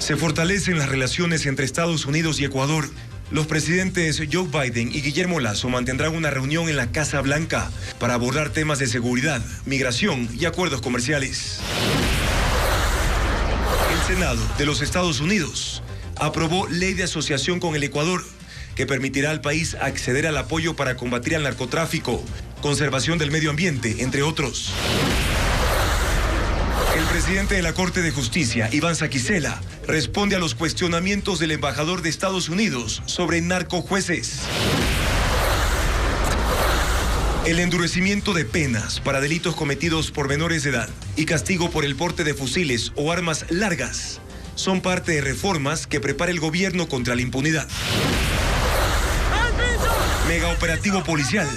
Se fortalecen las relaciones entre Estados Unidos y Ecuador. Los presidentes Joe Biden y Guillermo Lasso mantendrán una reunión en la Casa Blanca para abordar temas de seguridad, migración y acuerdos comerciales. El Senado de los Estados Unidos aprobó ley de asociación con el Ecuador que permitirá al país acceder al apoyo para combatir al narcotráfico, conservación del medio ambiente, entre otros. El presidente de la Corte de Justicia, Iván Saquicela, responde a los cuestionamientos del embajador de Estados Unidos sobre narcojueces. El endurecimiento de penas para delitos cometidos por menores de edad y castigo por el porte de fusiles o armas largas son parte de reformas que prepara el gobierno contra la impunidad. Megaoperativo policial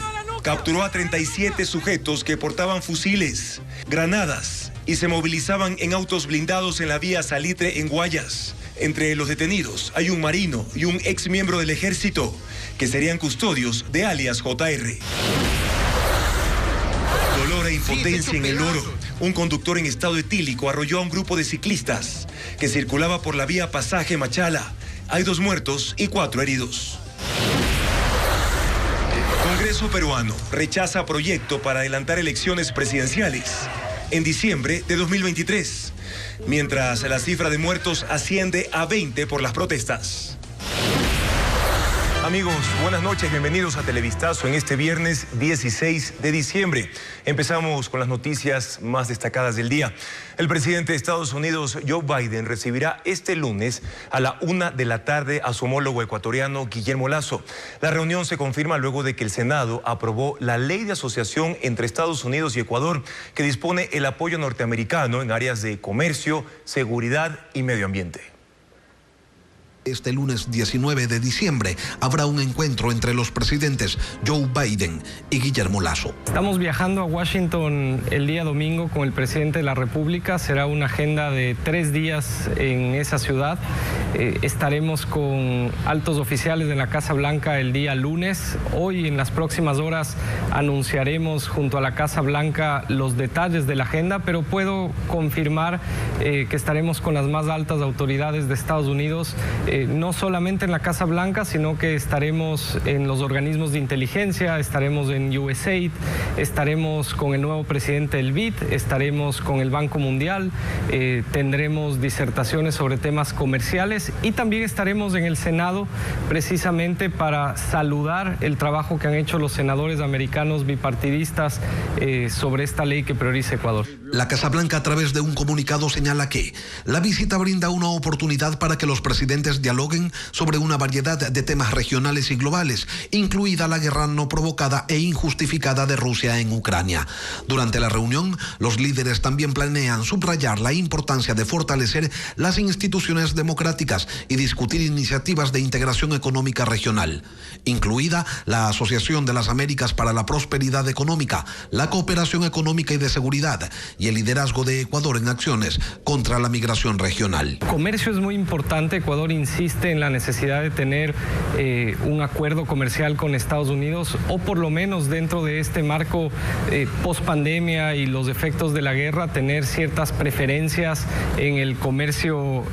capturó a 37 sujetos que portaban fusiles, granadas y se movilizaban en autos blindados en la vía Salitre en Guayas. Entre los detenidos hay un marino y un ex miembro del ejército que serían custodios de alias JR. Dolor e impotencia en El Oro. Un conductor en estado etílico arrolló a un grupo de ciclistas que circulaba por la vía Pasaje Machala. Hay 2 muertos y 4 heridos. Congreso peruano rechaza proyecto para adelantar elecciones presidenciales en diciembre de 2023, mientras la cifra de muertos asciende a 20 por las protestas. Amigos, buenas noches, bienvenidos a Televistazo en este viernes 16 de diciembre. Empezamos con las noticias más destacadas del día. El presidente de Estados Unidos, Joe Biden, recibirá este lunes a la 1 de la tarde a su homólogo ecuatoriano Guillermo Lasso. La reunión se confirma luego de que el Senado aprobó la ley de asociación entre Estados Unidos y Ecuador que dispone el apoyo norteamericano en áreas de comercio, seguridad y medio ambiente. Este lunes 19 de diciembre habrá un encuentro entre los presidentes Joe Biden y Guillermo Lasso. Estamos viajando a Washington el día domingo con el presidente de la República. Será una agenda de 3 días en esa ciudad. Estaremos con altos oficiales de la Casa Blanca el día lunes. Hoy, en las próximas horas, anunciaremos junto a la Casa Blanca los detalles de la agenda, pero puedo confirmar que estaremos con las más altas autoridades de Estados Unidos, no solamente en la Casa Blanca, sino que estaremos en los organismos de inteligencia, estaremos en USAID, estaremos con el nuevo presidente del BID, estaremos con el Banco Mundial, tendremos disertaciones sobre temas comerciales y también estaremos en el Senado precisamente para saludar el trabajo que han hecho los senadores americanos bipartidistas sobre esta ley que prioriza Ecuador. La Casa Blanca, a través de un comunicado, señala que la visita brinda una oportunidad para que los presidentes dialoguen sobre una variedad de temas regionales y globales, incluida la guerra no provocada e injustificada de Rusia en Ucrania. Durante la reunión, los líderes también planean subrayar la importancia de fortalecer las instituciones democráticas y discutir iniciativas de integración económica regional, incluida la Asociación de las Américas para la Prosperidad Económica, la cooperación económica y de seguridad y el liderazgo de Ecuador en acciones contra la migración regional. Comercio es muy importante. Ecuador insiste en la necesidad de tener un acuerdo comercial con Estados Unidos, o por lo menos dentro de este marco post pandemia y los efectos de la guerra, tener ciertas preferencias en el comercio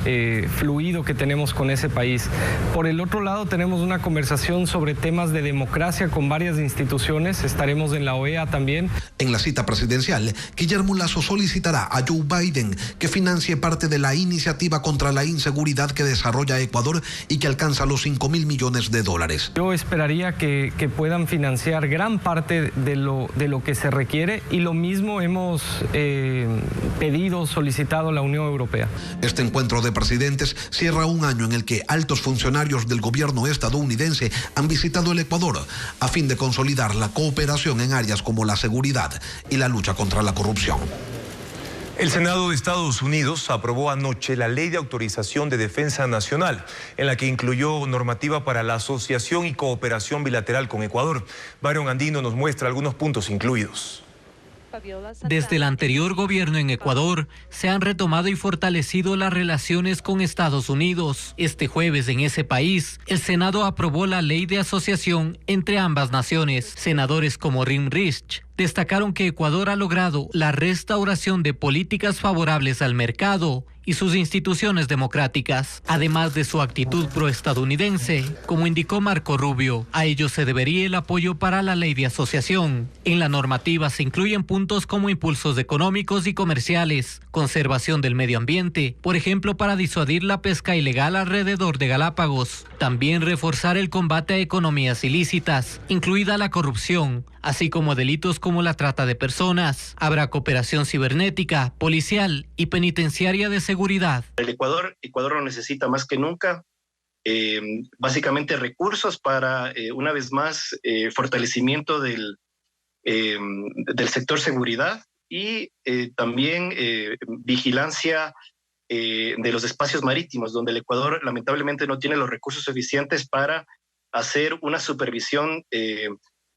fluido que tenemos con ese país. Por el otro lado, tenemos una conversación sobre temas de democracia con varias instituciones. Estaremos en la OEA también. En la cita presidencial, Guillermo Lasso solicitará a Joe Biden que financie parte de la iniciativa contra la inseguridad que desarrolla Ecuador y que alcanza los $5.000 millones. Yo esperaría que puedan financiar gran parte de lo que se requiere, y lo mismo hemos solicitado a la Unión Europea. Este encuentro de presidentes cierra un año en el que altos funcionarios del gobierno estadounidense han visitado el Ecuador a fin de consolidar la cooperación en áreas como la seguridad y la lucha contra la corrupción. El Senado de Estados Unidos aprobó anoche la Ley de Autorización de Defensa Nacional, en la que incluyó normativa para la asociación y cooperación bilateral con Ecuador. Byron Andino nos muestra algunos puntos incluidos. Desde el anterior gobierno en Ecuador, se han retomado y fortalecido las relaciones con Estados Unidos. Este jueves en ese país, el Senado aprobó la ley de asociación entre ambas naciones. Senadores como Rim Rich destacaron que Ecuador ha logrado la restauración de políticas favorables al mercado y sus instituciones democráticas, además de su actitud proestadounidense, como indicó Marco Rubio. A ello se debería el apoyo para la ley de asociación. En la normativa se incluyen puntos como impulsos económicos y comerciales, conservación del medio ambiente, por ejemplo, para disuadir la pesca ilegal alrededor de Galápagos. También reforzar el combate a economías ilícitas, incluida la corrupción, así como delitos como la trata de personas. Habrá cooperación cibernética, policial y penitenciaria de seguridad. El Ecuador lo necesita más que nunca. Básicamente recursos para, una vez más, fortalecimiento del sector seguridad y también vigilancia de los espacios marítimos, donde el Ecuador lamentablemente no tiene los recursos suficientes para hacer una supervisión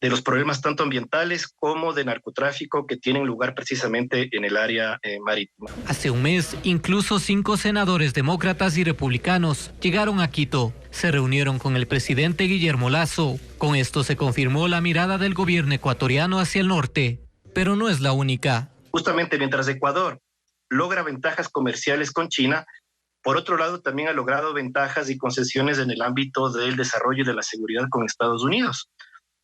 de los problemas tanto ambientales como de narcotráfico que tienen lugar precisamente en el área marítima. Hace un mes, incluso 5 senadores demócratas y republicanos llegaron a Quito. Se reunieron con el presidente Guillermo Lasso. Con esto se confirmó la mirada del gobierno ecuatoriano hacia el norte. Pero no es la única. Justamente mientras Ecuador logra ventajas comerciales con China, por otro lado también ha logrado ventajas y concesiones en el ámbito del desarrollo y de la seguridad con Estados Unidos.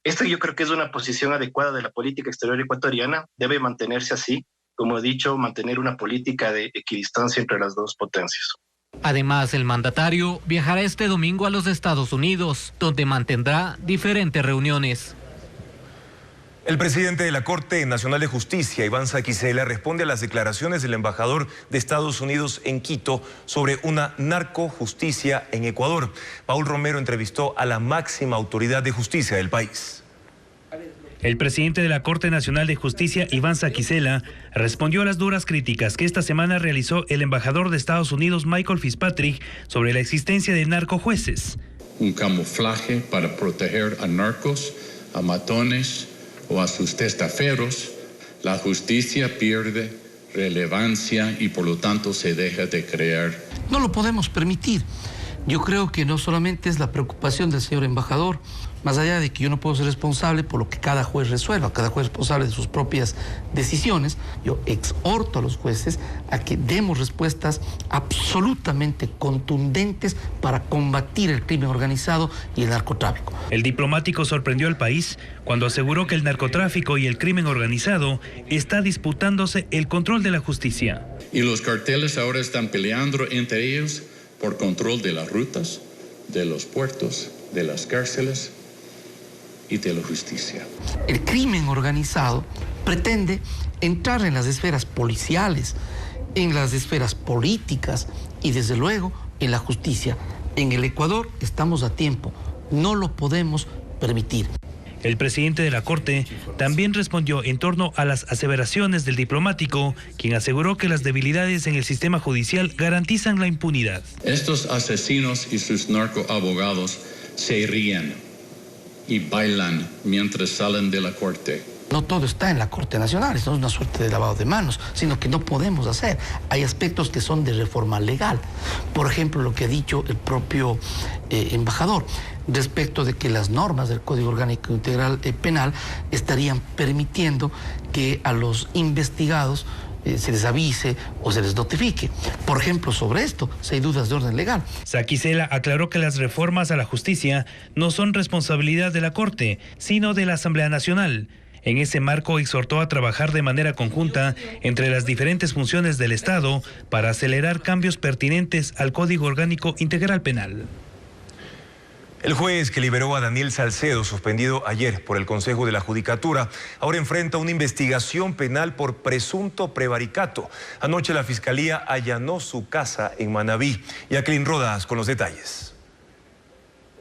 Esto yo creo que es una posición adecuada de la política exterior ecuatoriana, debe mantenerse así, como he dicho, mantener una política de equidistancia entre las dos potencias. Además, el mandatario viajará este domingo a los Estados Unidos, donde mantendrá diferentes reuniones. El presidente de la Corte Nacional de Justicia, Iván Saquicela, responde a las declaraciones del embajador de Estados Unidos en Quito sobre una narcojusticia en Ecuador. Paul Romero entrevistó a la máxima autoridad de justicia del país. El presidente de la Corte Nacional de Justicia, Iván Saquicela, respondió a las duras críticas que esta semana realizó el embajador de Estados Unidos, Michael Fitzpatrick, sobre la existencia de narcojueces. Un camuflaje para proteger a narcos, a matones o a sus testaferros. La justicia pierde relevancia y por lo tanto se deja de crear. No lo podemos permitir. Yo creo que no solamente es la preocupación del señor embajador, más allá de que yo no puedo ser responsable por lo que cada juez resuelva, cada juez es responsable de sus propias decisiones, yo exhorto a los jueces a que demos respuestas absolutamente contundentes para combatir el crimen organizado y el narcotráfico. El diplomático sorprendió al país cuando aseguró que el narcotráfico y el crimen organizado está disputándose el control de la justicia. Y los carteles ahora están peleando entre ellos por control de las rutas, de los puertos, de las cárceles y de la justicia. El crimen organizado pretende entrar en las esferas policiales, en las esferas políticas y desde luego en la justicia. En el Ecuador estamos a tiempo, no lo podemos permitir. El presidente de la Corte también respondió en torno a las aseveraciones del diplomático, quien aseguró que las debilidades en el sistema judicial garantizan la impunidad. Estos asesinos y sus narcoabogados se ríen y bailan mientras salen de la Corte. No todo está en la Corte Nacional, esto no es una suerte de lavado de manos, sino que no podemos hacer. Hay aspectos que son de reforma legal. Por ejemplo, lo que ha dicho el propio embajador respecto de que las normas del Código Orgánico Integral Penal estarían permitiendo que a los investigados se les avise o se les notifique. Por ejemplo, sobre esto, si hay dudas de orden legal. Saquicela aclaró que las reformas a la justicia no son responsabilidad de la Corte, sino de la Asamblea Nacional. En ese marco exhortó a trabajar de manera conjunta entre las diferentes funciones del Estado para acelerar cambios pertinentes al Código Orgánico Integral Penal. El juez que liberó a Daniel Salcedo, suspendido ayer por el Consejo de la Judicatura, ahora enfrenta una investigación penal por presunto prevaricato. Anoche la Fiscalía allanó su casa en Manabí. Jacqueline Rodas con los detalles.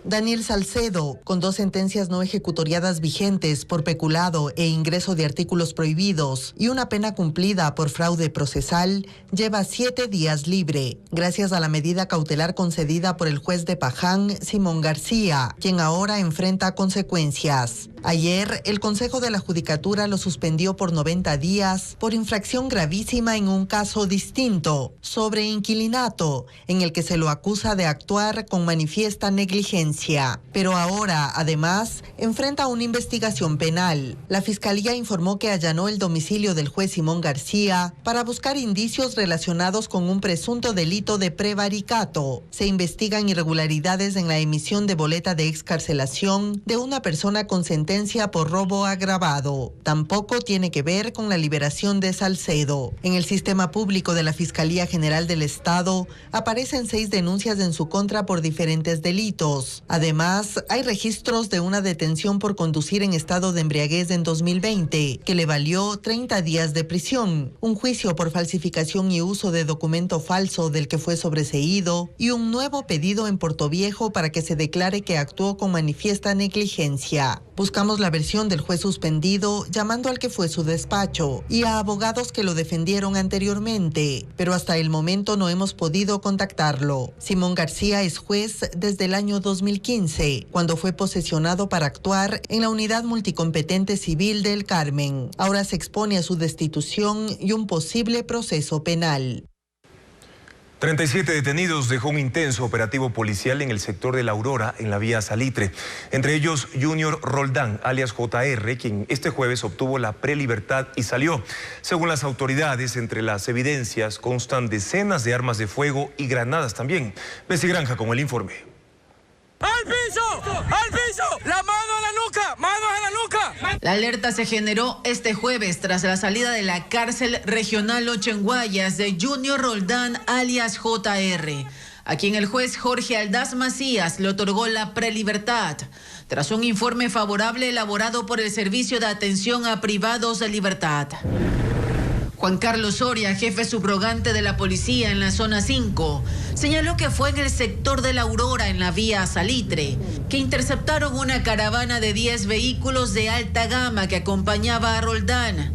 Daniel Salcedo, con 2 sentencias no ejecutoriadas vigentes por peculado e ingreso de artículos prohibidos y una pena cumplida por fraude procesal, lleva 7 días libre, gracias a la medida cautelar concedida por el juez de Paján, Simón García, quien ahora enfrenta consecuencias. Ayer, el Consejo de la Judicatura lo suspendió por 90 días por infracción gravísima en un caso distinto, sobre inquilinato, en el que se lo acusa de actuar con manifiesta negligencia. negligencia. Pero ahora, además, enfrenta una investigación penal. La Fiscalía informó que allanó el domicilio del juez Simón García para buscar indicios relacionados con un presunto delito de prevaricato. Se investigan irregularidades en la emisión de boleta de excarcelación de una persona con sentencia por robo agravado. Tampoco tiene que ver con la liberación de Salcedo. En el sistema público de la Fiscalía General del Estado aparecen 6 denuncias en su contra por diferentes delitos. Además, hay registros de una detención por conducir en estado de embriaguez en 2020, que le valió 30 días de prisión, un juicio por falsificación y uso de documento falso del que fue sobreseído y un nuevo pedido en Portoviejo para que se declare que actuó con manifiesta negligencia. Buscamos la versión del juez suspendido llamando al que fue su despacho y a abogados que lo defendieron anteriormente, pero hasta el momento no hemos podido contactarlo. Simón García es juez desde el año 2015, cuando fue posesionado para actuar en la Unidad Multicompetente Civil del Carmen. Ahora se expone a su destitución y un posible proceso penal. 37 detenidos dejó un intenso operativo policial en el sector de La Aurora, en la vía Salitre. Entre ellos, Junior Roldán, alias JR, quien este jueves obtuvo la prelibertad y salió. Según las autoridades, entre las evidencias constan decenas de armas de fuego y granadas también. Bessie Granja con el informe. ¡Al piso! ¡Al piso! ¡La mano a la nuca! ¡Manos a la nuca! La alerta se generó este jueves tras la salida de la cárcel regional 8 en Guayas de Junior Roldán, alias JR, a quien el juez Jorge Aldaz Macías le otorgó la prelibertad, tras un informe favorable elaborado por el Servicio de Atención a Privados de Libertad. Juan Carlos Soria, jefe subrogante de la policía en la zona 5, señaló que fue en el sector de La Aurora, en la vía Salitre, que interceptaron una caravana de 10 vehículos de alta gama que acompañaba a Roldán.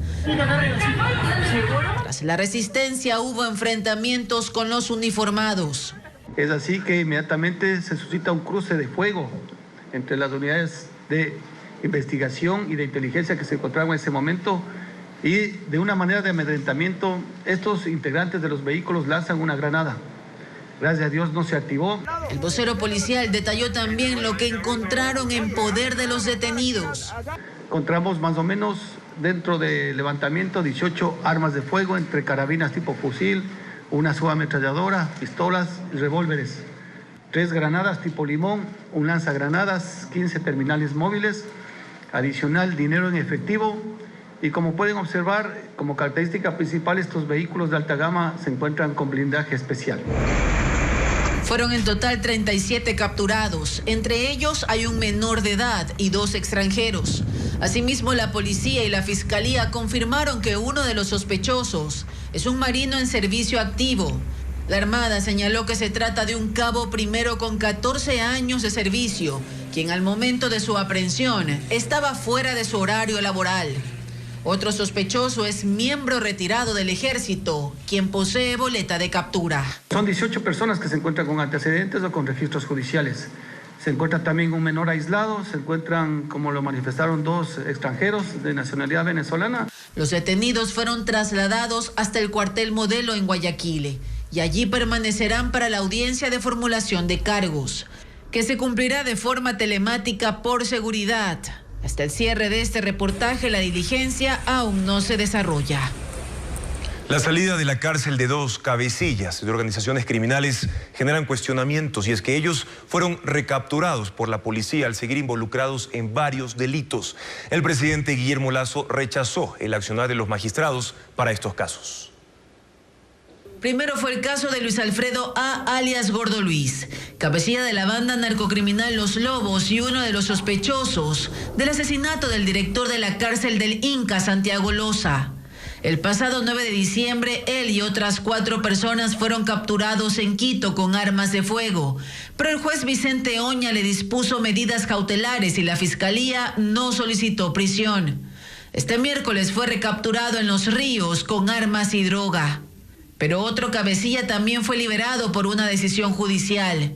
Tras la resistencia hubo enfrentamientos con los uniformados. Es así que inmediatamente se suscita un cruce de fuego entre las unidades de investigación y de inteligencia que se encontraban en ese momento. Y de una manera de amedrentamiento, estos integrantes de los vehículos lanzan una granada. Gracias a Dios no se activó. El vocero policial detalló también lo que encontraron en poder de los detenidos. Encontramos más o menos dentro del levantamiento 18 armas de fuego entre carabinas tipo fusil, una subametralladora, pistolas y revólveres, 3 granadas tipo limón, un lanzagranadas, 15 terminales móviles, adicional dinero en efectivo. Y como pueden observar, como característica principal, estos vehículos de alta gama se encuentran con blindaje especial. Fueron en total 37 capturados. Entre ellos hay un menor de edad y 2 extranjeros. Asimismo, la policía y la fiscalía confirmaron que uno de los sospechosos es un marino en servicio activo. La Armada señaló que se trata de un cabo primero con 14 años de servicio, quien al momento de su aprehensión estaba fuera de su horario laboral. Otro sospechoso es miembro retirado del ejército, quien posee boleta de captura. Son 18 personas que se encuentran con antecedentes o con registros judiciales. Se encuentra también un menor aislado, se encuentran, como lo manifestaron, 2 extranjeros de nacionalidad venezolana. Los detenidos fueron trasladados hasta el cuartel Modelo en Guayaquil y allí permanecerán para la audiencia de formulación de cargos, que se cumplirá de forma telemática por seguridad. Hasta el cierre de este reportaje, la diligencia aún no se desarrolla. La salida de la cárcel de 2 cabecillas de organizaciones criminales generan cuestionamientos, y es que ellos fueron recapturados por la policía al seguir involucrados en varios delitos. El presidente Guillermo Lasso rechazó el accionar de los magistrados para estos casos. Primero fue el caso de Luis Alfredo A., alias Gordo Luis, cabecilla de la banda narcocriminal Los Lobos y uno de los sospechosos del asesinato del director de la cárcel del Inca, Santiago Loza. El pasado 9 de diciembre, él y otras 4 personas fueron capturados en Quito con armas de fuego, pero el juez Vicente Oña le dispuso medidas cautelares y la fiscalía no solicitó prisión. Este miércoles fue recapturado en Los Ríos con armas y droga. Pero otro cabecilla también fue liberado por una decisión judicial.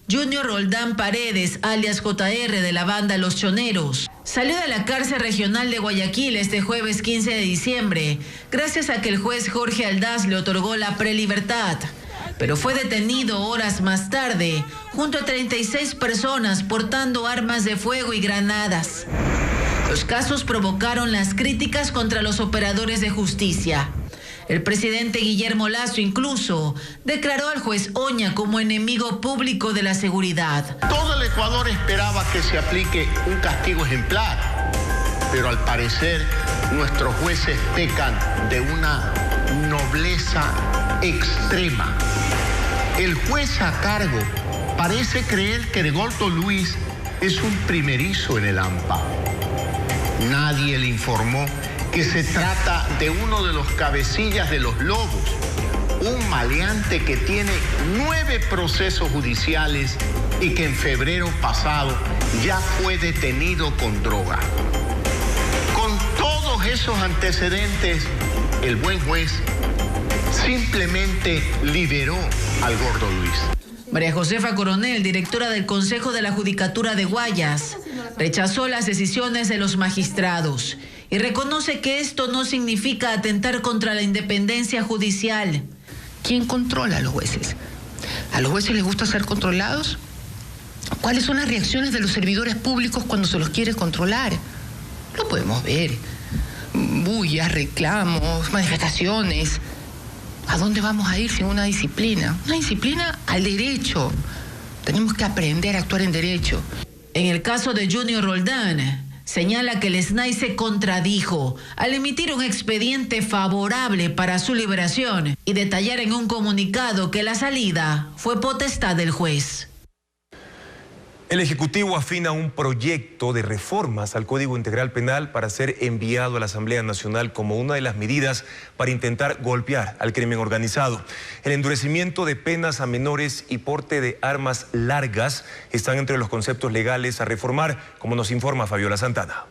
Junior Roldán Paredes, alias JR, de la banda Los Choneros, salió de la cárcel regional de Guayaquil este jueves 15 de diciembre, gracias a que el juez Jorge Aldaz le otorgó la prelibertad. pero fue detenido horas más tarde junto a 36 personas portando armas de fuego y granadas. Los casos provocaron las críticas contra los operadores de justicia. El presidente Guillermo Lasso incluso declaró al juez Oña como enemigo público de la seguridad. Todo el Ecuador esperaba que se aplique un castigo ejemplar, pero al parecer nuestros jueces pecan de una nobleza extrema. El juez a cargo parece creer que Gordo Luis es un primerizo en el AMPA. Nadie le informó que se trata de uno de los cabecillas de los Lobos, un maleante que tiene 9 procesos judiciales y que en febrero pasado ya fue detenido con droga. Con todos esos antecedentes, el buen juez simplemente liberó al Gordo Luis. María Josefa Coronel, directora del Consejo de la Judicatura de Guayas, rechazó las decisiones de los magistrados y reconoce que esto no significa atentar contra la independencia judicial. ¿Quién controla a los jueces? ¿A los jueces les gusta ser controlados? ¿Cuáles son las reacciones de los servidores públicos cuando se los quiere controlar? Lo podemos ver. Bullas, reclamos, manifestaciones. ¿A dónde vamos a ir sin una disciplina? Una disciplina al derecho. Tenemos que aprender a actuar en derecho. En el caso de Junior Roldán, señala que el SNAI se contradijo al emitir un expediente favorable para su liberación y detallar en un comunicado que la salida fue potestad del juez. El Ejecutivo afina un proyecto de reformas al Código Integral Penal para ser enviado a la Asamblea Nacional como una de las medidas para intentar golpear al crimen organizado. El endurecimiento de penas a menores y porte de armas largas están entre los conceptos legales a reformar, como nos informa Fabiola Santana.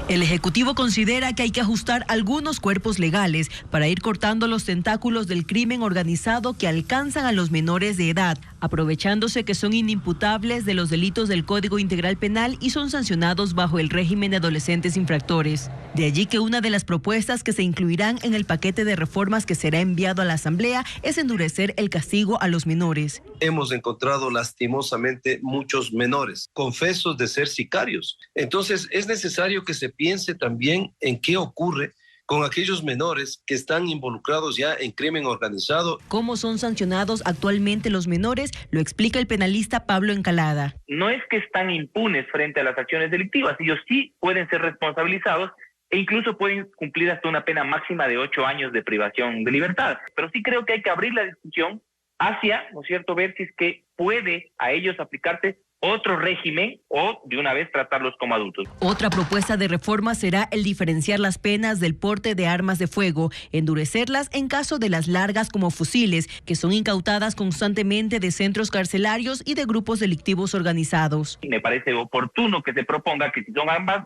El Ejecutivo considera que hay que ajustar algunos cuerpos legales para ir cortando los tentáculos del crimen organizado que alcanzan a los menores de edad, aprovechándose que son inimputables de los delitos del Código Integral Penal y son sancionados bajo el régimen de adolescentes infractores. De allí que una de las propuestas que se incluirán en el paquete de reformas que será enviado a la Asamblea es endurecer el castigo a los menores. Hemos encontrado lastimosamente muchos menores confesos de ser sicarios. Entonces es necesario que se piense también en qué ocurre con aquellos menores que están involucrados ya en crimen organizado. ¿Cómo son sancionados actualmente los menores? Lo explica el penalista Pablo Encalada. No es que están impunes frente a las acciones delictivas, ellos sí pueden ser responsabilizados e incluso pueden cumplir hasta una pena máxima de 8 años de privación de libertad. Pero sí creo que hay que abrir la discusión hacia, ¿no es cierto?, ver si es que puede a ellos aplicarse otro régimen o de una vez tratarlos como adultos. Otra propuesta de reforma será el diferenciar las penas del porte de armas de fuego, endurecerlas en caso de las largas como fusiles, que son incautadas constantemente de centros carcelarios y de grupos delictivos organizados. Me parece oportuno que se proponga que si son armas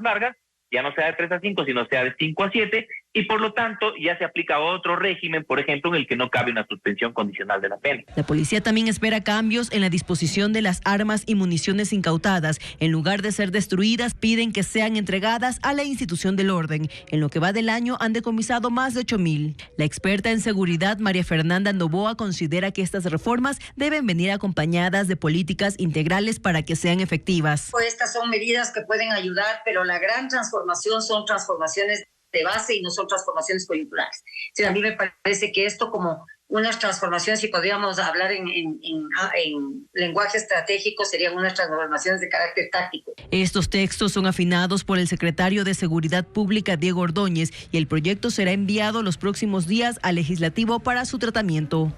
largas, ya no sea de 3 a 5, sino sea de 5 a 7, y por lo tanto ya se aplica otro régimen, por ejemplo, en el que no cabe una suspensión condicional de la pena. La policía también espera cambios en la disposición de las armas y municiones incautadas. En lugar de ser destruidas, piden que sean entregadas a la institución del orden. En lo que va del año han decomisado más de 8,000. La experta en seguridad, María Fernanda Novoa, considera que estas reformas deben venir acompañadas de políticas integrales para que sean efectivas. Estas son medidas que pueden ayudar, pero la gran transformación son transformaciones de base y no son transformaciones coyunturales. Sí, a mí me parece que esto, como unas transformaciones, si podríamos hablar en lenguaje estratégico, serían unas transformaciones de carácter táctico. Estos textos son afinados por el secretario de Seguridad Pública, Diego Ordóñez, y el proyecto será enviado los próximos días al Legislativo para su tratamiento.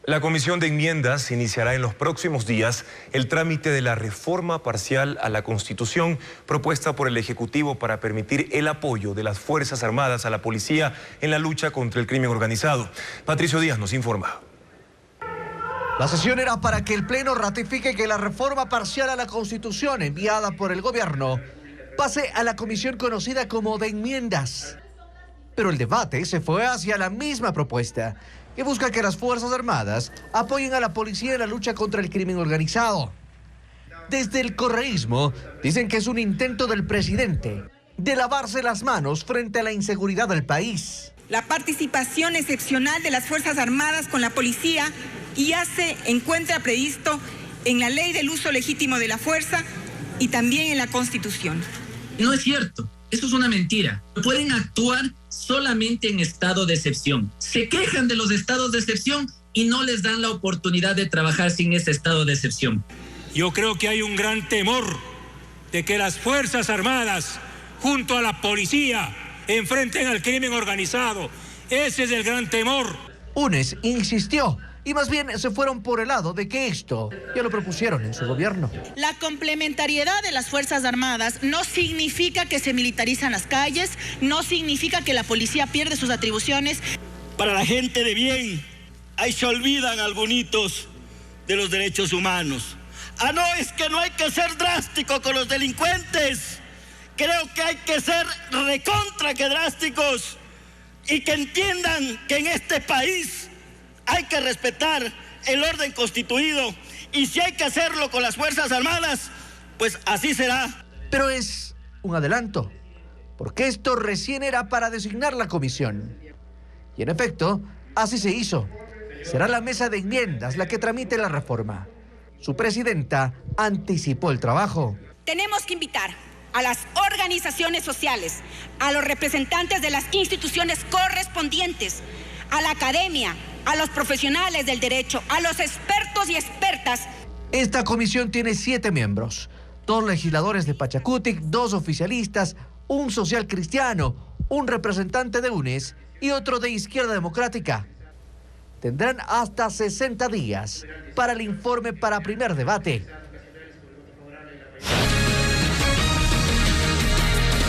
La Comisión de Enmiendas iniciará en los próximos días el trámite de la reforma parcial a la Constitución propuesta por el Ejecutivo para permitir el apoyo de las Fuerzas Armadas a la policía en la lucha contra el crimen organizado. Patricio Díaz nos informa. La sesión era para que el Pleno ratifique que la reforma parcial a la Constitución enviada por el gobierno pase a la comisión conocida como de enmiendas. Pero el debate se fue hacia la misma propuesta, que busca que las Fuerzas Armadas apoyen a la policía en la lucha contra el crimen organizado. Desde el correísmo dicen que es un intento del presidente de lavarse las manos frente a la inseguridad del país. la participación excepcional de las Fuerzas Armadas con la policía y ya se encuentra previsto en la Ley del Uso Legítimo de la Fuerza y también en la Constitución. No es cierto, eso es una mentira. Pueden actuar solamente en estado de excepción. Se quejan de los estados de excepción y no les dan la oportunidad de trabajar sin ese estado de excepción. Yo creo que hay un gran temor de que las Fuerzas Armadas, junto a la policía, enfrenten al crimen organizado. Ese es el gran temor. UNES insistió y más bien se fueron por el lado de que esto ya lo propusieron en su gobierno. La complementariedad de las Fuerzas Armadas no significa que se militarizan las calles, no significa que la policía pierde sus atribuciones. Para la gente de bien, ahí se olvidan algunos de los derechos humanos. No, es que no hay que ser drástico con los delincuentes. Creo que hay que ser recontra que drásticos y que entiendan que en este país hay que respetar el orden constituido y si hay que hacerlo con las Fuerzas Armadas, pues así será. Pero es un adelanto, porque esto recién era para designar la comisión. Y en efecto, así se hizo. Será la mesa de enmiendas la que tramite la reforma. Su presidenta anticipó el trabajo. Tenemos que invitar a las organizaciones sociales, a los representantes de las instituciones correspondientes, a la academia, a los profesionales del derecho, a los expertos y expertas. Esta comisión tiene 7 miembros, 2 legisladores de Pachacutic, 2 oficialistas, un social cristiano, un representante de UNES y otro de Izquierda Democrática. Tendrán hasta 60 días para el informe para primer debate.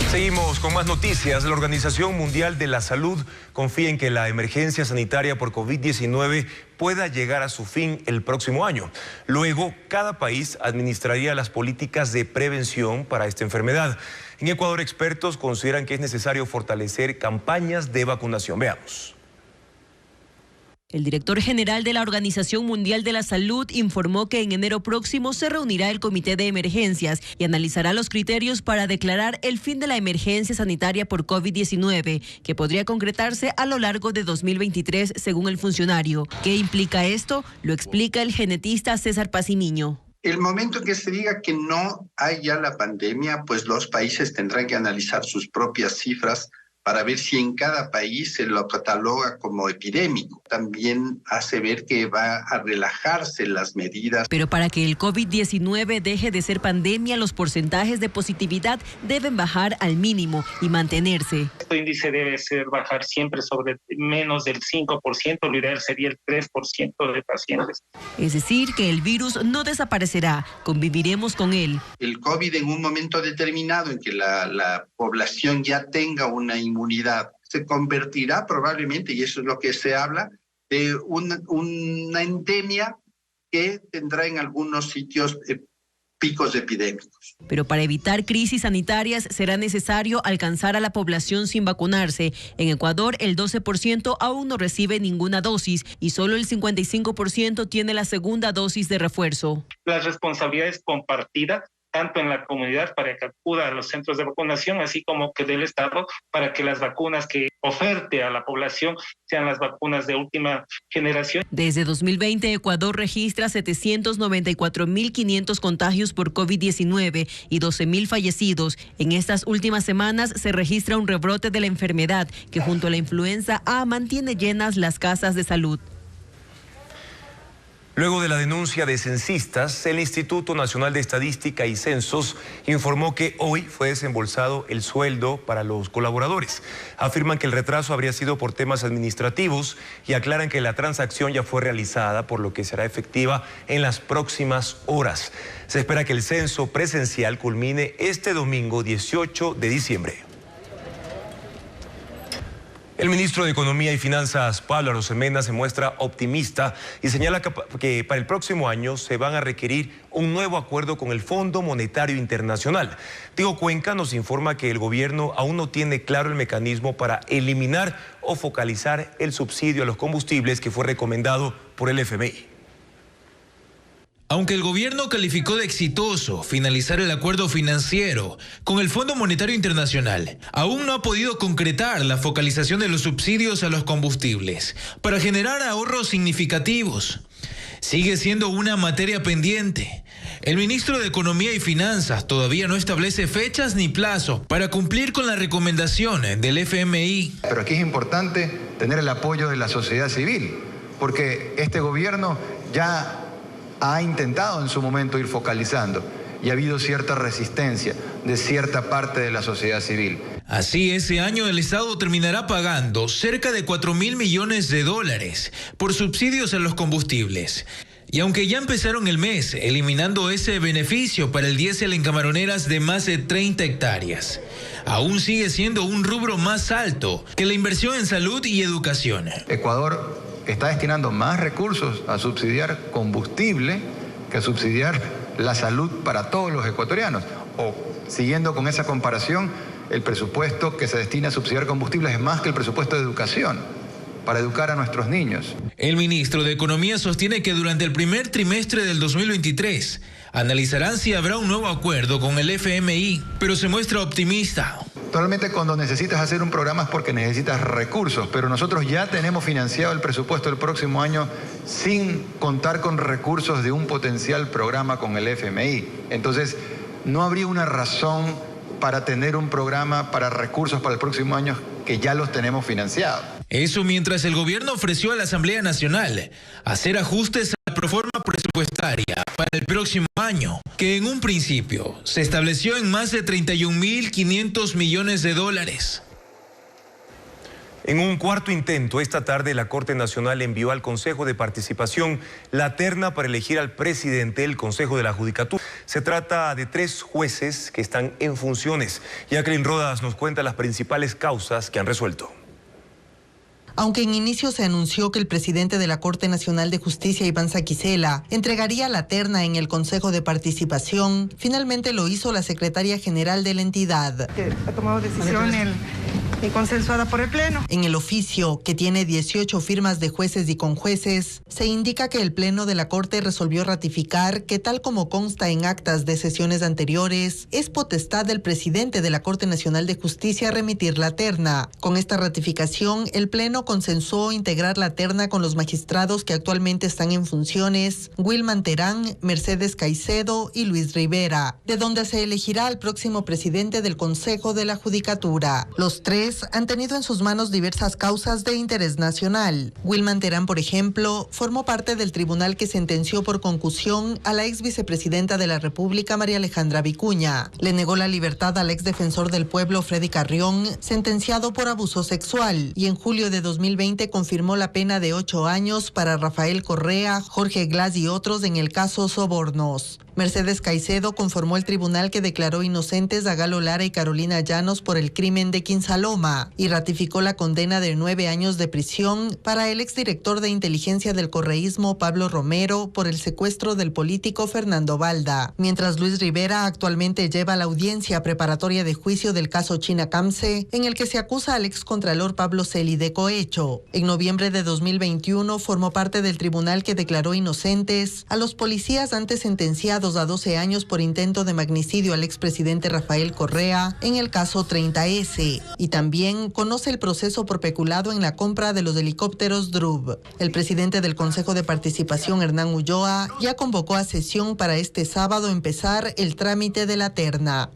Seguimos con más noticias. La Organización Mundial de la Salud confía en que la emergencia sanitaria por COVID-19 pueda llegar a su fin el próximo año. Luego, cada país administraría las políticas de prevención para esta enfermedad. En Ecuador, expertos consideran que es necesario fortalecer campañas de vacunación. Veamos. El director general de la Organización Mundial de la Salud informó que en enero próximo se reunirá el Comité de Emergencias y analizará los criterios para declarar el fin de la emergencia sanitaria por COVID-19, que podría concretarse a lo largo de 2023, según el funcionario. ¿Qué implica esto? Lo explica el genetista César Pacimiño. El momento que se diga que no hay ya la pandemia, pues los países tendrán que analizar sus propias cifras para ver si en cada país se lo cataloga como epidémico. También hace ver que va a relajarse las medidas. Pero para que el COVID-19 deje de ser pandemia, los porcentajes de positividad deben bajar al mínimo y mantenerse. Este índice debe bajar siempre sobre menos del 5%, lo ideal sería el 3% de pacientes. Es decir, que el virus no desaparecerá, conviviremos con él. El COVID en un momento determinado en que la población ya tenga una inmunidad, se convertirá probablemente, y eso es lo que se habla, de una endemia que tendrá en algunos sitios picos epidémicos. Pero para evitar crisis sanitarias será necesario alcanzar a la población sin vacunarse. En Ecuador, el 12% aún no recibe ninguna dosis y solo el 55% tiene la segunda dosis de refuerzo. La responsabilidad es compartida, tanto en la comunidad para que acuda a los centros de vacunación, así como que del Estado para que las vacunas que oferte a la población sean las vacunas de última generación. Desde 2020, Ecuador registra 794.500 contagios por COVID-19 y 12.000 fallecidos. En estas últimas semanas se registra un rebrote de la enfermedad que junto a la influenza A mantiene llenas las casas de salud. Luego de la denuncia de censistas, el Instituto Nacional de Estadística y Censos informó que hoy fue desembolsado el sueldo para los colaboradores. Afirman que el retraso habría sido por temas administrativos y aclaran que la transacción ya fue realizada, por lo que será efectiva en las próximas horas. Se espera que el censo presencial culmine este domingo 18 de diciembre. El ministro de Economía y Finanzas, Pablo Arosemena, se muestra optimista y señala que para el próximo año se van a requerir un nuevo acuerdo con el Fondo Monetario Internacional. Diego Cuenca nos informa que el gobierno aún no tiene claro el mecanismo para eliminar o focalizar el subsidio a los combustibles que fue recomendado por el FMI. Aunque el gobierno calificó de exitoso finalizar el acuerdo financiero con el Fondo Monetario Internacional, aún no ha podido concretar la focalización de los subsidios a los combustibles para generar ahorros significativos. Sigue siendo una materia pendiente. El ministro de Economía y Finanzas todavía no establece fechas ni plazos para cumplir con la recomendación del FMI. Pero aquí es importante tener el apoyo de la sociedad civil, porque este gobierno ya ha intentado en su momento ir focalizando y ha habido cierta resistencia de cierta parte de la sociedad civil. Así, ese año el Estado terminará pagando cerca de 4.000 millones de dólares por subsidios a los combustibles. Y aunque ya empezaron el mes eliminando ese beneficio para el diésel en Camaroneras de más de 30 hectáreas, aún sigue siendo un rubro más alto que la inversión en salud y educación. Ecuador está destinando más recursos a subsidiar combustible que a subsidiar la salud para todos los ecuatorianos. O, siguiendo con esa comparación, el presupuesto que se destina a subsidiar combustibles es más que el presupuesto de educación, para educar a nuestros niños. El ministro de Economía sostiene que durante el primer trimestre del 2023 analizarán si habrá un nuevo acuerdo con el FMI, pero se muestra optimista. Actualmente cuando necesitas hacer un programa es porque necesitas recursos, pero nosotros ya tenemos financiado el presupuesto del próximo año sin contar con recursos de un potencial programa con el FMI. Entonces, no habría una razón para tener un programa para recursos para el próximo año que ya los tenemos financiados. Eso mientras el gobierno ofreció a la Asamblea Nacional hacer ajustes a la proforma presupuestaria para el próximo año, que en un principio se estableció en más de 31.500 millones de dólares. En un cuarto intento, esta tarde la Corte Nacional envió al Consejo de Participación la terna para elegir al presidente del Consejo de la Judicatura. Se trata de 3 jueces que están en funciones. Jacqueline Rodas nos cuenta las principales causas que han resuelto. Aunque en inicio se anunció que el presidente de la Corte Nacional de Justicia, Iván Saquicela, entregaría la terna en el Consejo de Participación, finalmente lo hizo la secretaria general de la entidad. Ha tomado decisión y consensuada por el Pleno. En el oficio, que tiene 18 firmas de jueces y conjueces, se indica que el Pleno de la Corte resolvió ratificar que, tal como consta en actas de sesiones anteriores, es potestad del presidente de la Corte Nacional de Justicia remitir la terna. Con esta ratificación, el Pleno consensuó integrar la terna con los magistrados que actualmente están en funciones, Wilman Terán, Mercedes Caicedo y Luis Rivera, de donde se elegirá al próximo presidente del Consejo de la Judicatura. Los 3 han tenido en sus manos diversas causas de interés nacional. Wilman Terán, por ejemplo, formó parte del tribunal que sentenció por concusión a la ex vicepresidenta de la República, María Alejandra Vicuña. Le negó la libertad al ex defensor del pueblo, Freddy Carrión, sentenciado por abuso sexual, y en julio de 2020 confirmó la pena de 8 años para Rafael Correa, Jorge Glass y otros en el caso Sobornos. Mercedes Caicedo conformó el tribunal que declaró inocentes a Galo Lara y Carolina Llanos por el crimen de Quinsaloma y ratificó la condena de 9 años de prisión para el exdirector de inteligencia del correísmo Pablo Romero por el secuestro del político Fernando Balda, mientras Luis Rivera actualmente lleva la audiencia preparatoria de juicio del caso China Camse, en el que se acusa al excontralor Pablo Celi de cohecho. En noviembre de 2021 formó parte del tribunal que declaró inocentes a los policías antes sentenciados a 12 años por intento de magnicidio al expresidente Rafael Correa en el caso 30S, y también conoce el proceso por peculado en la compra de los helicópteros DRUB. El presidente del Consejo de Participación, Hernán Ulloa, ya convocó a sesión para este sábado empezar el trámite de la terna.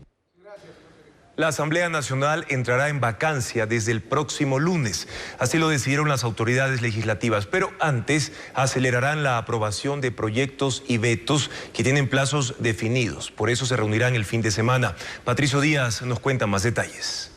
La Asamblea Nacional entrará en vacancia desde el próximo lunes. Así lo decidieron las autoridades legislativas. Pero antes acelerarán la aprobación de proyectos y vetos que tienen plazos definidos. Por eso se reunirán el fin de semana. Patricio Díaz nos cuenta más detalles.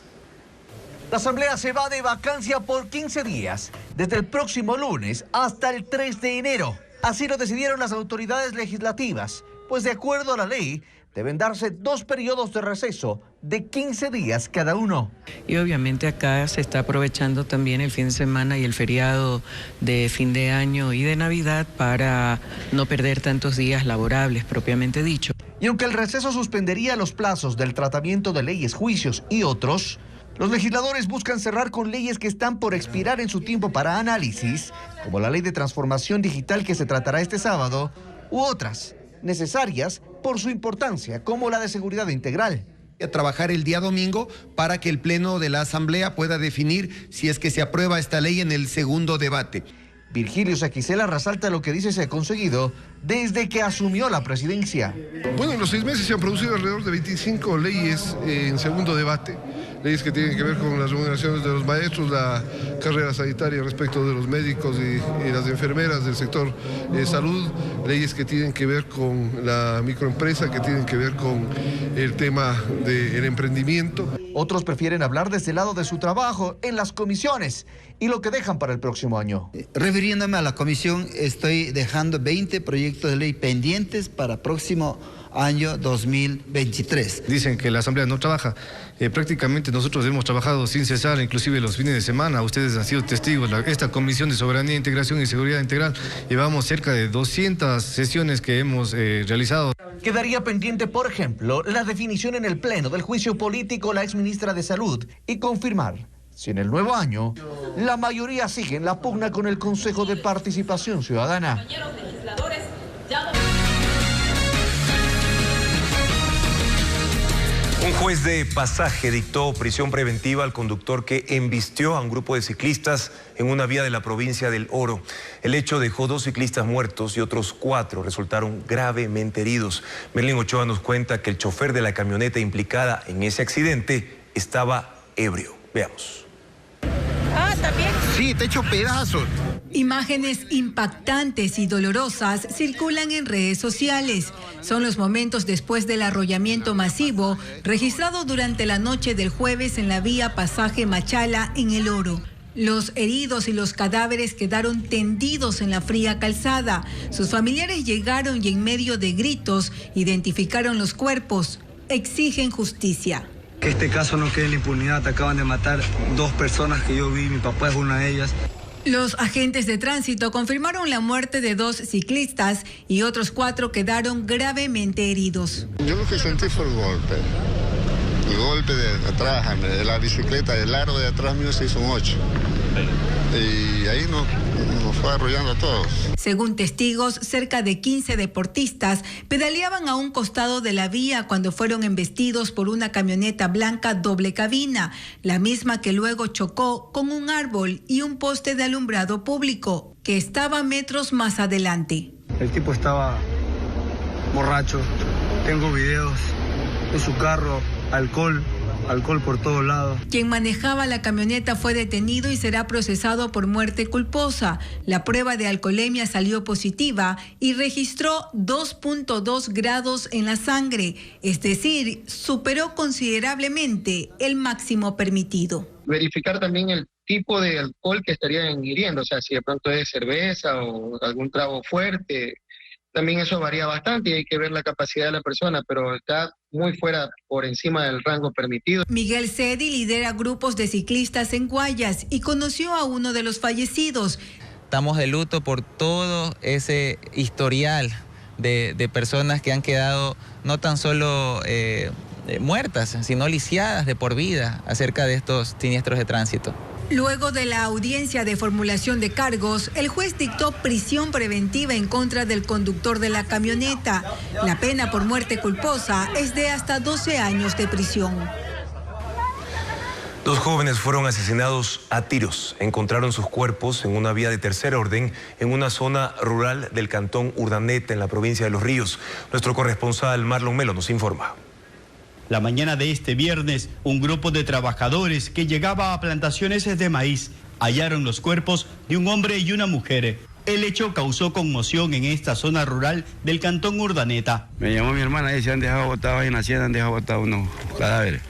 La Asamblea se va de vacancia por 15 días, desde el próximo lunes hasta el 3 de enero. Así lo decidieron las autoridades legislativas, pues de acuerdo a la ley, deben darse 2 periodos de receso de 15 días cada uno. Y obviamente acá se está aprovechando también el fin de semana y el feriado de fin de año y de Navidad para no perder tantos días laborables, propiamente dicho. Y aunque el receso suspendería los plazos del tratamiento de leyes, juicios y otros, los legisladores buscan cerrar con leyes que están por expirar en su tiempo para análisis, como la Ley de Transformación Digital que se tratará este sábado, u otras necesarias por su importancia, como la de seguridad integral. A trabajar el día domingo para que el Pleno de la Asamblea pueda definir si es que se aprueba esta ley en el segundo debate. Virgilio Saquicela resalta lo que dice se ha conseguido desde que asumió la presidencia. Bueno, en los 6 meses se han producido alrededor de 25 leyes en segundo debate. Leyes que tienen que ver con las remuneraciones de los maestros, la carrera sanitaria respecto de los médicos y las enfermeras del sector salud, leyes que tienen que ver con la microempresa, que tienen que ver con el tema del emprendimiento. Otros prefieren hablar desde el lado de su trabajo en las comisiones y lo que dejan para el próximo año. Refiriéndome a la comisión, estoy dejando 20 proyectos de ley pendientes para próximo año 2023. Dicen que la Asamblea no trabaja. Prácticamente nosotros hemos trabajado sin cesar, inclusive los fines de semana. Ustedes han sido testigos. Esta Comisión de Soberanía, Integración y Seguridad Integral, llevamos cerca de 200 sesiones que hemos realizado. Quedaría pendiente, por ejemplo, la definición en el Pleno del juicio político a la exministra de Salud y confirmar si en el nuevo año la mayoría sigue en la pugna con el Consejo de Participación Ciudadana. Un juez de Pasaje dictó prisión preventiva al conductor que embistió a un grupo de ciclistas en una vía de la provincia del Oro. El hecho dejó 2 ciclistas muertos y otros 4 resultaron gravemente heridos. Merlin Ochoa nos cuenta que el chofer de la camioneta implicada en ese accidente estaba ebrio. Veamos. ¿También? Sí, te echo pedazos. Imágenes impactantes y dolorosas circulan en redes sociales. Son los momentos después del arrollamiento masivo registrado durante la noche del jueves en la vía Pasaje Machala en El Oro. Los heridos y los cadáveres quedaron tendidos en la fría calzada. Sus familiares llegaron y en medio de gritos identificaron los cuerpos. Exigen justicia. Que este caso no quede en la impunidad. Acaban de matar 2 personas que yo vi, mi papá es una de ellas. Los agentes de tránsito confirmaron la muerte de 2 ciclistas y otros 4 quedaron gravemente heridos. Yo lo que sentí fue el golpe de atrás, de la bicicleta, el aro de atrás mío se hizo un 8. Y ahí nos fue arrollando a todos. Según testigos, cerca de 15 deportistas pedaleaban a un costado de la vía cuando fueron embestidos por una camioneta blanca doble cabina, la misma que luego chocó con un árbol y un poste de alumbrado público que estaba metros más adelante. El tipo estaba borracho, tengo videos en su carro, alcohol por todos lados. Quien manejaba la camioneta fue detenido y será procesado por muerte culposa. La prueba de alcoholemia salió positiva y registró 2.2 grados en la sangre, es decir, superó considerablemente el máximo permitido. Verificar también el tipo de alcohol que estarían ingiriendo, o sea, si de pronto es cerveza o algún trago fuerte. También eso varía bastante y hay que ver la capacidad de la persona, pero está muy fuera, por encima del rango permitido. Miguel Cedi lidera grupos de ciclistas en Guayas y conoció a uno de los fallecidos. Estamos de luto por todo ese historial de personas que han quedado no tan solo muertas, sino lisiadas de por vida acerca de estos siniestros de tránsito. Luego de la audiencia de formulación de cargos, el juez dictó prisión preventiva en contra del conductor de la camioneta. La pena por muerte culposa es de hasta 12 años de prisión. 2 jóvenes fueron asesinados a tiros. Encontraron sus cuerpos en una vía de tercer orden en una zona rural del cantón Urdaneta, en la provincia de Los Ríos. Nuestro corresponsal Marlon Melo nos informa. La mañana de este viernes, un grupo de trabajadores que llegaba a plantaciones de maíz hallaron los cuerpos de un hombre y una mujer. El hecho causó conmoción en esta zona rural del cantón Urdaneta. Me llamó mi hermana y se han dejado botados ahí en la hacienda, han dejado botados unos cadáveres.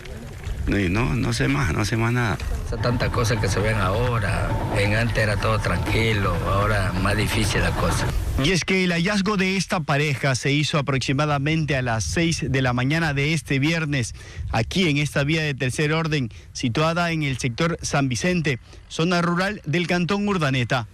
Y no sé más nada. Tantas cosas que se ven ahora, antes era todo tranquilo, ahora más difícil la cosa. Y es que el hallazgo de esta pareja se hizo aproximadamente a las 6 de la mañana de este viernes, aquí en esta vía de tercer orden, situada en el sector San Vicente, zona rural del cantón Urdaneta.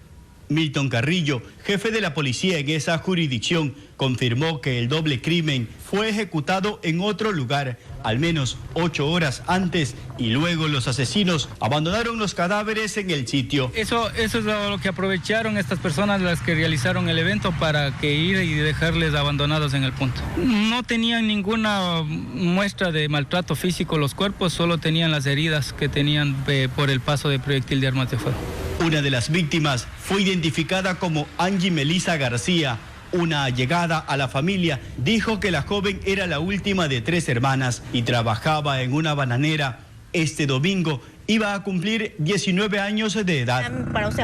Milton Carrillo, jefe de la policía en esa jurisdicción, confirmó que el doble crimen fue ejecutado en otro lugar, al menos 8 horas antes, y luego los asesinos abandonaron los cadáveres en el sitio. Eso es lo que aprovecharon estas personas, las que realizaron el evento, para que ir y dejarles abandonados en el punto. No tenían ninguna muestra de maltrato físico los cuerpos, solo tenían las heridas que tenían por el paso de proyectil de armas de fuego. Una de las víctimas fue identificada como Angie Melissa García. Una allegada a la familia dijo que la joven era la última de 3 hermanas y trabajaba en una bananera. Este domingo iba a cumplir 19 años de edad.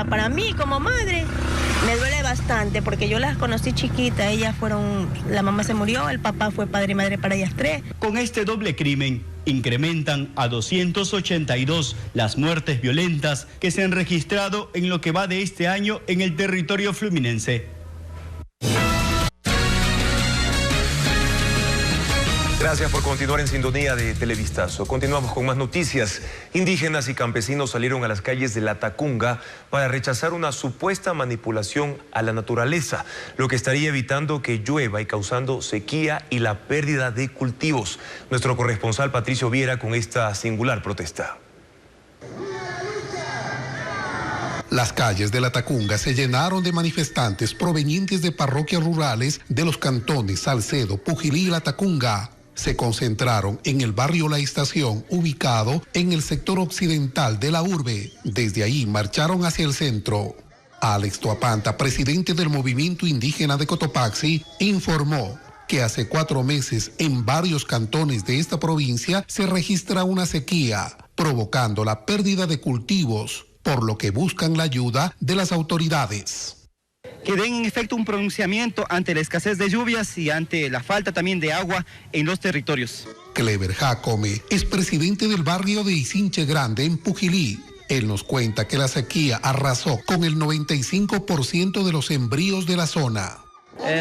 Para mí como madre me duele bastante porque yo las conocí chiquitas. La mamá se murió, el papá fue padre y madre para ellas 3. Con este doble crimen incrementan a 282 las muertes violentas que se han registrado en lo que va de este año en el territorio fluminense. Gracias por continuar en sintonía de Televistazo. Continuamos con más noticias. Indígenas y campesinos salieron a las calles de La Tacunga para rechazar una supuesta manipulación a la naturaleza, lo que estaría evitando que llueva y causando sequía y la pérdida de cultivos. Nuestro corresponsal Patricio Viera con esta singular protesta. Las calles de La Tacunga se llenaron de manifestantes provenientes de parroquias rurales de los cantones Salcedo, Pujilí y La Tacunga. Se concentraron en el barrio La Estación, ubicado en el sector occidental de la urbe. Desde ahí marcharon hacia el centro. Alex Tuapanta, presidente del movimiento indígena de Cotopaxi, informó que hace 4 meses en varios cantones de esta provincia se registra una sequía, provocando la pérdida de cultivos, por lo que buscan la ayuda de las autoridades. Que den en efecto un pronunciamiento ante la escasez de lluvias y ante la falta también de agua en los territorios. Clever Jacome es presidente del barrio de Isinche Grande en Pujilí. Él nos cuenta que la sequía arrasó con el 95% de los sembríos de la zona.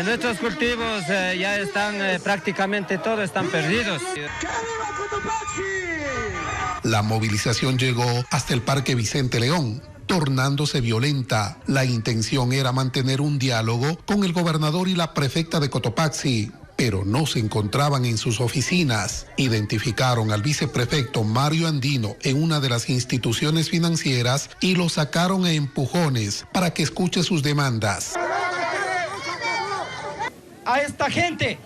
Nuestros cultivos ya están prácticamente todos están perdidos. La movilización llegó hasta el Parque Vicente León, tornándose violenta. La intención era mantener un diálogo con el gobernador y la prefecta de Cotopaxi, pero no se encontraban en sus oficinas. Identificaron al viceprefecto Mario Andino en una de las instituciones financieras y lo sacaron a empujones para que escuche sus demandas. A esta gente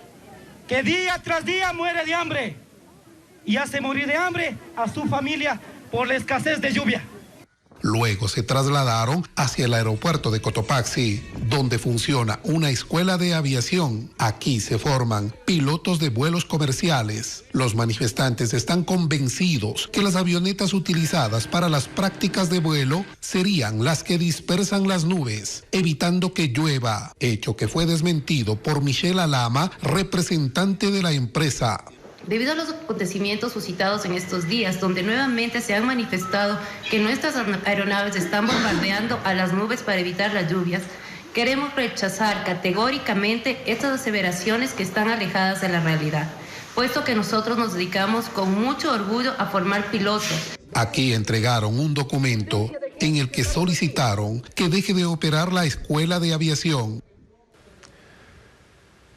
que día tras día muere de hambre y hace morir de hambre a su familia por la escasez de lluvia. Luego se trasladaron hacia el aeropuerto de Cotopaxi, donde funciona una escuela de aviación. Aquí se forman pilotos de vuelos comerciales. Los manifestantes están convencidos que las avionetas utilizadas para las prácticas de vuelo serían las que dispersan las nubes, evitando que llueva, hecho que fue desmentido por Michelle Alama, representante de la empresa. Debido a los acontecimientos suscitados en estos días, donde nuevamente se han manifestado que nuestras aeronaves están bombardeando a las nubes para evitar las lluvias, queremos rechazar categóricamente estas aseveraciones que están alejadas de la realidad, puesto que nosotros nos dedicamos con mucho orgullo a formar pilotos. Aquí entregaron un documento en el que solicitaron que deje de operar la escuela de aviación.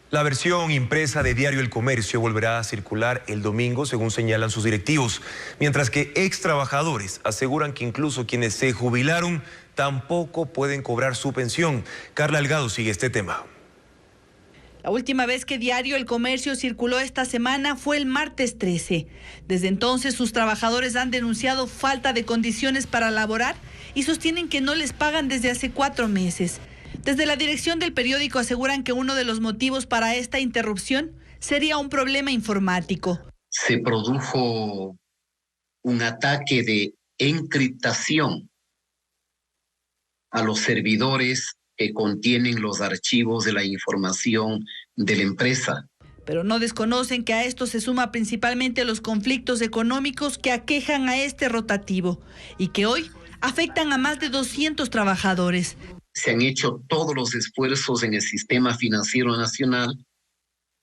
La versión impresa de Diario El Comercio volverá a circular el domingo, según señalan sus directivos, mientras que ex trabajadores aseguran que incluso quienes se jubilaron tampoco pueden cobrar su pensión. Carla Delgado sigue este tema. La última vez que Diario El Comercio circuló esta semana fue el martes 13. Desde entonces sus trabajadores han denunciado falta de condiciones para laborar y sostienen que no les pagan desde hace 4 meses. Desde la dirección del periódico aseguran que uno de los motivos para esta interrupción sería un problema informático. Se produjo un ataque de encriptación a los servidores que contienen los archivos de la información de la empresa. Pero no desconocen que a esto se suma principalmente los conflictos económicos que aquejan a este rotativo y que hoy afectan a más de 200 trabajadores. Se han hecho todos los esfuerzos en el sistema financiero nacional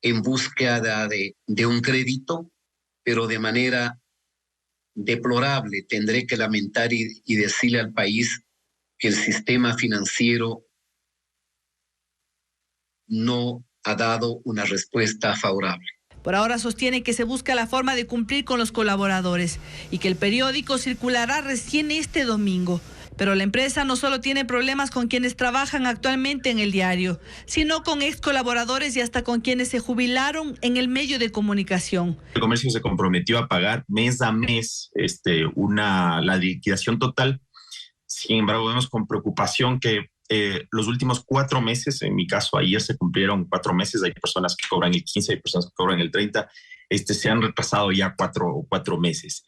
en búsqueda de un crédito, pero de manera deplorable. Tendré que lamentar y decirle al país que el sistema financiero no ha dado una respuesta favorable. Por ahora sostiene que se busca la forma de cumplir con los colaboradores y que el periódico circulará recién este domingo. Pero la empresa no solo tiene problemas con quienes trabajan actualmente en el diario, sino con ex colaboradores y hasta con quienes se jubilaron en el medio de comunicación. El comercio se comprometió a pagar mes a mes la liquidación total. Sin embargo, vemos con preocupación que los últimos 4 meses, en mi caso ayer se cumplieron 4 meses, hay personas que cobran el 15, hay personas que cobran el 30, se han retrasado ya 4 meses.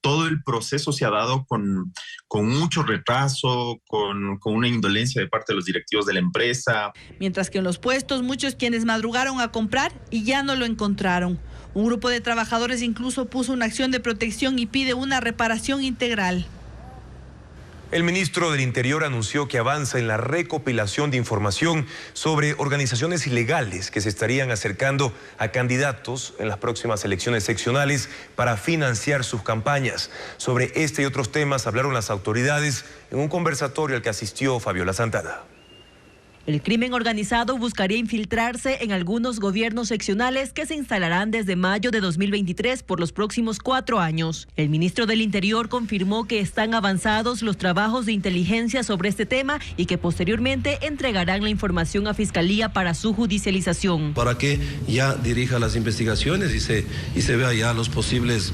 Todo el proceso se ha dado con mucho retraso, con una indolencia de parte de los directivos de la empresa. Mientras que en los puestos, muchos quienes madrugaron a comprar y ya no lo encontraron. Un grupo de trabajadores incluso puso una acción de protección y pide una reparación integral. El ministro del Interior anunció que avanza en la recopilación de información sobre organizaciones ilegales que se estarían acercando a candidatos en las próximas elecciones seccionales para financiar sus campañas. Sobre este y otros temas hablaron las autoridades en un conversatorio al que asistió Fabiola Santana. El crimen organizado buscaría infiltrarse en algunos gobiernos seccionales que se instalarán desde mayo de 2023 por los próximos 4 años. El ministro del Interior confirmó que están avanzados los trabajos de inteligencia sobre este tema y que posteriormente entregarán la información a Fiscalía para su judicialización. Para que ya dirija las investigaciones y se vea ya los posibles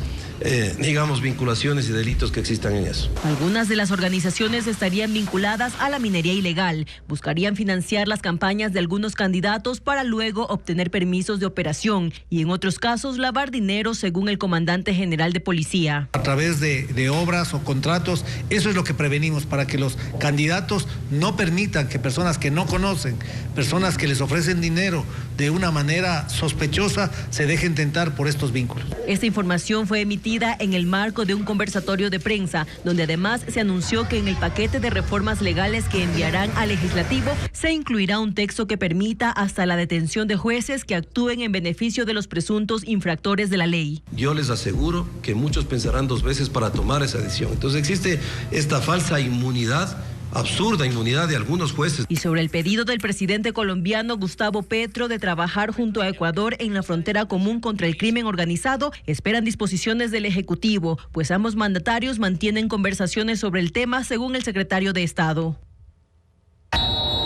vinculaciones y delitos que existan en eso. Algunas de las organizaciones estarían vinculadas a la minería ilegal. Buscarían financiar las campañas de algunos candidatos para luego obtener permisos de operación y en otros casos lavar dinero, según el comandante general de policía. A través de obras o contratos, eso es lo que prevenimos, para que los candidatos no permitan que personas que no conocen, personas que les ofrecen dinero de una manera sospechosa, se dejen tentar por estos vínculos. Esta información fue emitida en el marco de un conversatorio de prensa, donde además se anunció que en el paquete de reformas legales que enviarán al legislativo se incluirá un texto que permita hasta la detención de jueces que actúen en beneficio de los presuntos infractores de la ley. Yo les aseguro que muchos pensarán 2 veces para tomar esa decisión. Entonces existe esta falsa inmunidad, absurda inmunidad de algunos jueces. Y sobre el pedido del presidente colombiano Gustavo Petro de trabajar junto a Ecuador en la frontera común contra el crimen organizado, esperan disposiciones del Ejecutivo, pues ambos mandatarios mantienen conversaciones sobre el tema, según el secretario de Estado.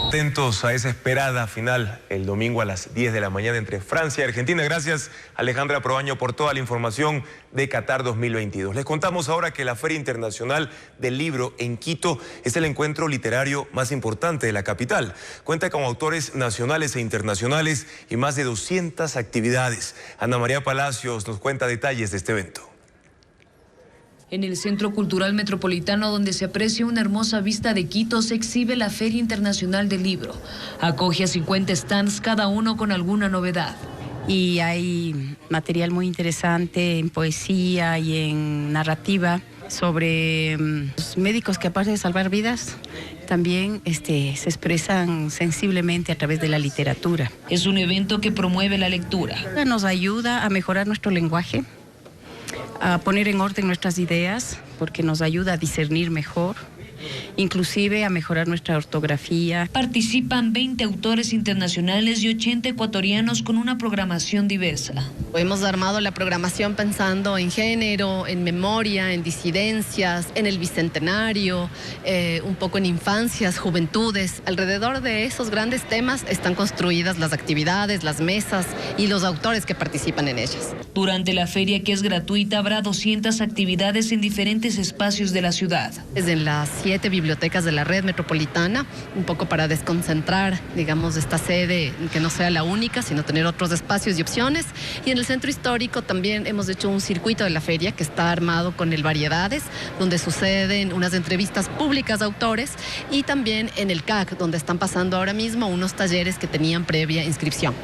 Atentos a esa esperada final el domingo a las 10 de la mañana entre Francia y Argentina. Gracias, Alejandra Proaño, por toda la información de Qatar 2022. Les contamos ahora que la Feria Internacional del Libro en Quito es el encuentro literario más importante de la capital. Cuenta con autores nacionales e internacionales y más de 200 actividades. Ana María Palacios nos cuenta detalles de este evento. En el Centro Cultural Metropolitano, donde se aprecia una hermosa vista de Quito, se exhibe la Feria Internacional del Libro. Acoge a 50 stands, cada uno con alguna novedad. Y hay material muy interesante en poesía y en narrativa sobre los médicos que, aparte de salvar vidas, también se expresan sensiblemente a través de la literatura. Es un evento que promueve la lectura. Nos ayuda a mejorar nuestro lenguaje, a poner en orden nuestras ideas, porque nos ayuda a discernir mejor, inclusive a mejorar nuestra ortografía. Participan 20 autores internacionales y 80 ecuatorianos con una programación diversa. Hemos armado la programación pensando en género, en memoria, en disidencias, en el bicentenario, un poco en infancias, juventudes. Alrededor de esos grandes temas están construidas las actividades, las mesas y los autores que participan en ellas. Durante la feria, que es gratuita, habrá 200 actividades en diferentes espacios de la ciudad. Desde las 7 bibliotecas de la red metropolitana, un poco para desconcentrar, digamos, esta sede, que no sea la única, sino tener otros espacios y opciones. Y en el centro histórico también hemos hecho un circuito de la feria que está armado con el Variedades, donde suceden unas entrevistas públicas a autores, y también en el CAC, donde están pasando ahora mismo unos talleres que tenían previa inscripción.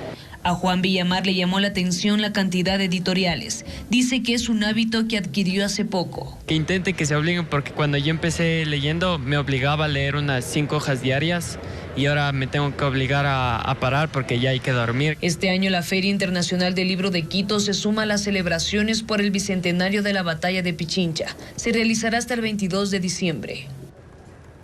A Juan Villamar le llamó la atención la cantidad de editoriales. Dice que es un hábito que adquirió hace poco. Que intente que se obliguen, porque cuando yo empecé leyendo me obligaba a leer unas 5 hojas diarias y ahora me tengo que obligar a parar porque ya hay que dormir. Este año la Feria Internacional del Libro de Quito se suma a las celebraciones por el bicentenario de la Batalla de Pichincha. Se realizará hasta el 22 de diciembre.